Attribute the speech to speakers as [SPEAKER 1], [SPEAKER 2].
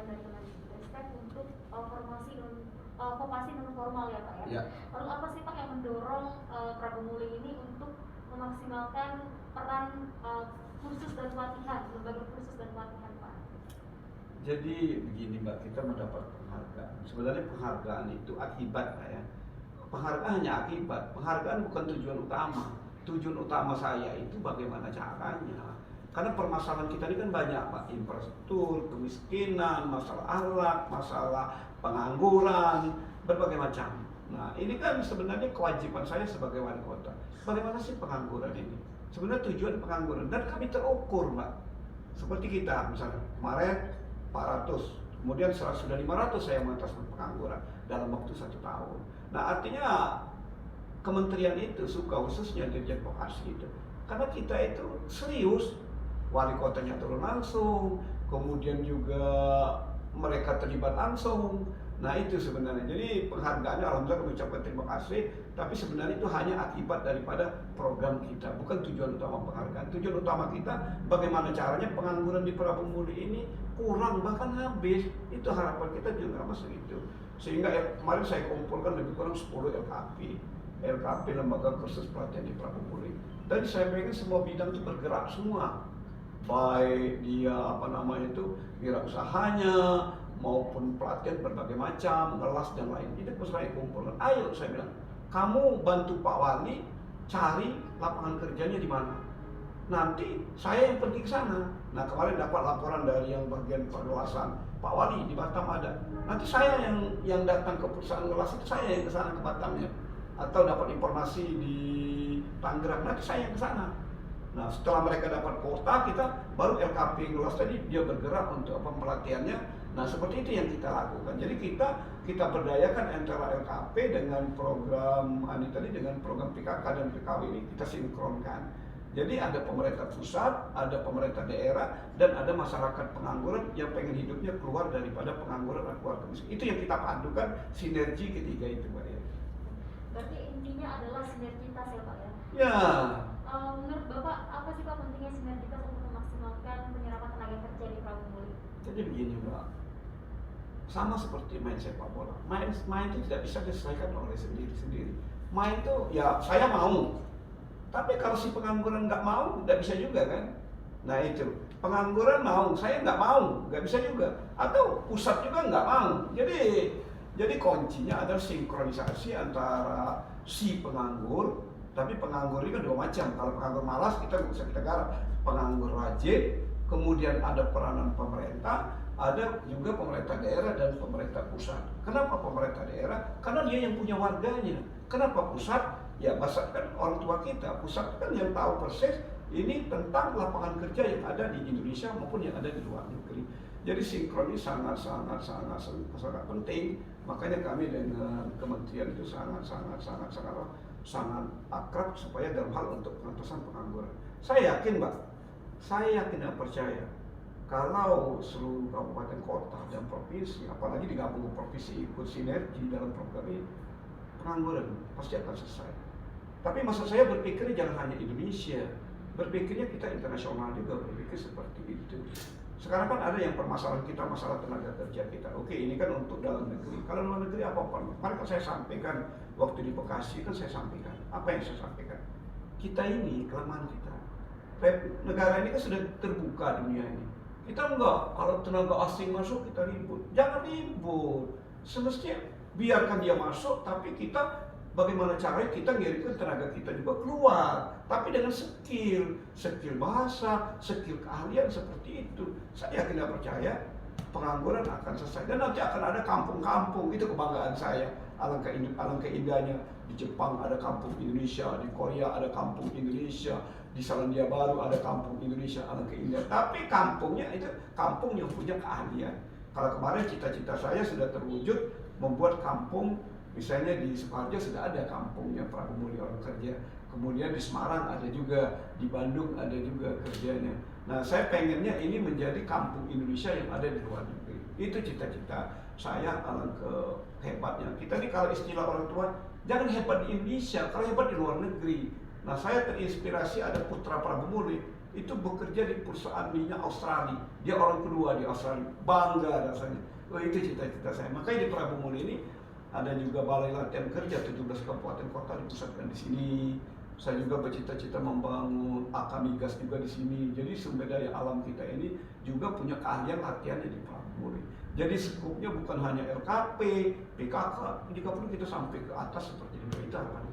[SPEAKER 1] kebijakan dari Kemendikbud untuk vokasi non formal ya Pak ya.
[SPEAKER 2] Ya.
[SPEAKER 1] Lalu apa sih Pak yang mendorong Prabu Muli ini untuk memaksimalkan peran kursus dan pelatihan, lembaga kursus dan pelatihan Pak?
[SPEAKER 2] Jadi begini Mbak, kita mendapat penghargaan. Sebenarnya penghargaan itu akibat Pak ya. Penghargaan hanya akibat, penghargaan bukan tujuan utama. Tujuan utama saya itu bagaimana caranya. Karena permasalahan kita ini kan banyak Pak, infrastruktur, kemiskinan, masalah akhlak, masalah pengangguran, berbagai macam. Nah ini kan sebenarnya kewajiban saya sebagai wali kota. Bagaimana sih pengangguran ini? Sebenarnya tujuan pengangguran, dan kami terukur Mbak. Seperti kita misalnya kemarin 400, kemudian sudah 500 saya mengentaskan pengangguran dalam waktu 1 tahun. Nah artinya kementerian itu suka khususnya Dirjen Vokasi itu, karena kita itu serius, wali kotanya turun langsung, kemudian juga mereka terlibat langsung. Nah itu sebenarnya, jadi penghargaannya alhamdulillah kami ucapkan terima kasih, tapi sebenarnya itu hanya akibat daripada program kita, bukan tujuan utama penghargaan. Tujuan utama kita bagaimana caranya pengangguran di Prabu Muli ini kurang, bahkan habis. Itu harapan kita juga masuk itu. Sehingga kemarin saya kumpulkan lebih kurang 10 LKP lembaga kursus pelatihan di Prabu Muli. Dan saya pengen semua bidang itu bergerak semua, baik dia wirausahanya maupun pelatihan berbagai macam, ngelas dan lain. Itu saya kumpulkan. Ayo saya bilang, kamu bantu Pak Wali cari lapangan kerjanya di mana. Nanti saya yang pergi ke sana. Nah kemarin dapat laporan dari yang bagian pengawasan, Pak Wali di Batam ada. Nanti saya yang datang ke perusahaan ngelas itu, saya yang ke sana ke Batamnya. Atau dapat informasi di Tangerang, nanti saya yang ke sana. Nah setelah mereka dapat kuota, kita baru LKP ngelas tadi dia bergerak untuk pelatihannya. Nah seperti itu yang kita lakukan. Jadi kita berdayakan antara LKP dengan program dengan program PKK dan PKW ini kita sinkronkan. Jadi ada pemerintah pusat, ada pemerintah daerah, dan ada masyarakat pengangguran yang pengen hidupnya keluar daripada pengangguran dan keluarga miskin. Itu yang kita padukan, sinergi ketiga itu Pak ya.
[SPEAKER 1] Berarti intinya adalah sinergitas ya Pak ya?
[SPEAKER 2] Ya.
[SPEAKER 1] Menurut Bapak, apa sih Pak pentingnya sinergitas untuk memaksimalkan penyerapan tenaga kerja di Prabu Muli?
[SPEAKER 2] Jadi begini Mbak, sama seperti main sepak bola. Main itu tidak bisa diselesaikan oleh sendiri. Main itu ya saya mau, tapi kalau si pengangguran nggak mau, nggak bisa juga kan. Nah itu, pengangguran mau, saya nggak mau, nggak bisa juga. Atau pusat juga nggak mau. Jadi kuncinya adalah sinkronisasi antara si penganggur, tapi penganggur ini kan dua macam. Kalau penganggur malas kita nggak bisa kita garap. Penganggur rajin, kemudian ada peranan pemerintah, ada juga pemerintah daerah dan pemerintah pusat. Kenapa pemerintah daerah? Karena dia yang punya warganya. Kenapa pusat? Ya pasat kan orang tua kita. Pusat kan yang tahu persis ini tentang lapangan kerja yang ada di Indonesia maupun yang ada di luar negeri. Jadi sinkron ini sangat penting. Makanya kami dengan kementerian itu sangat akrab supaya dalam hal untuk pengentasan pengangguran. Saya yakin Mbak, dan percaya kalau seluruh kabupaten kota dan provinsi, apalagi digabung provinsi ikut sinergi dalam program ini, pengangguran pasti akan selesai. Tapi maksud saya berpikirnya jangan hanya Indonesia, berpikirnya kita internasional juga berpikir seperti itu. Sekarang kan ada yang permasalahan kita, masalah tenaga kerja kita. Oke, ini kan untuk dalam negeri. Kalau luar negeri apa-apa. Kemarin kan saya sampaikan, waktu di Bekasi kan saya sampaikan. Apa yang saya sampaikan? Kita ini, kelemahan kita. Negara ini kan sudah terbuka dunia ini. Kita enggak, kalau tenaga asing masuk kita ribut. Jangan ribut. Semestinya biarkan dia masuk, tapi kita bagaimana caranya kita ngirimkan tenaga kita juga keluar, tapi dengan skill bahasa, skill keahlian seperti itu. Saya yakin dan percaya pengangguran akan selesai, dan nanti akan ada kampung-kampung. Itu kebanggaan saya. Alangkah indahnya di Jepang ada kampung Indonesia, di Korea ada kampung Indonesia, di Selandia Baru ada kampung Indonesia, alangkah indah. Tapi kampungnya itu kampung yang punya keahlian. Kalau kemarin cita-cita saya sudah terwujud membuat kampung. Misalnya di Sukoharjo sudah ada kampungnya Prabu Muli orang kerja. Kemudian di Semarang ada juga, di Bandung ada juga kerjanya. Nah saya pengennya ini menjadi kampung Indonesia yang ada di luar negeri. Itu cita-cita saya, alangkah hebatnya. Kita nih kalau istilah orang tua, jangan hebat di Indonesia, kalau hebat di luar negeri. Nah saya terinspirasi ada putra Prabu Muli, itu bekerja di perusahaan minyak Australia. Dia orang kedua di Australia, bangga rasanya. Oh, itu cita-cita saya. Makanya di Prabu Muli ini ada juga balai latihan kerja 17 kabupaten kota dipusatkan di sini. Saya juga bercita-cita membangun AK Migas juga di sini. Jadi sumber daya alam kita ini juga punya keahlian latihannya di Prabu Muli. Jadi skupnya bukan hanya RKP, PKK, jika perlu kita sampai ke atas seperti di berita kan.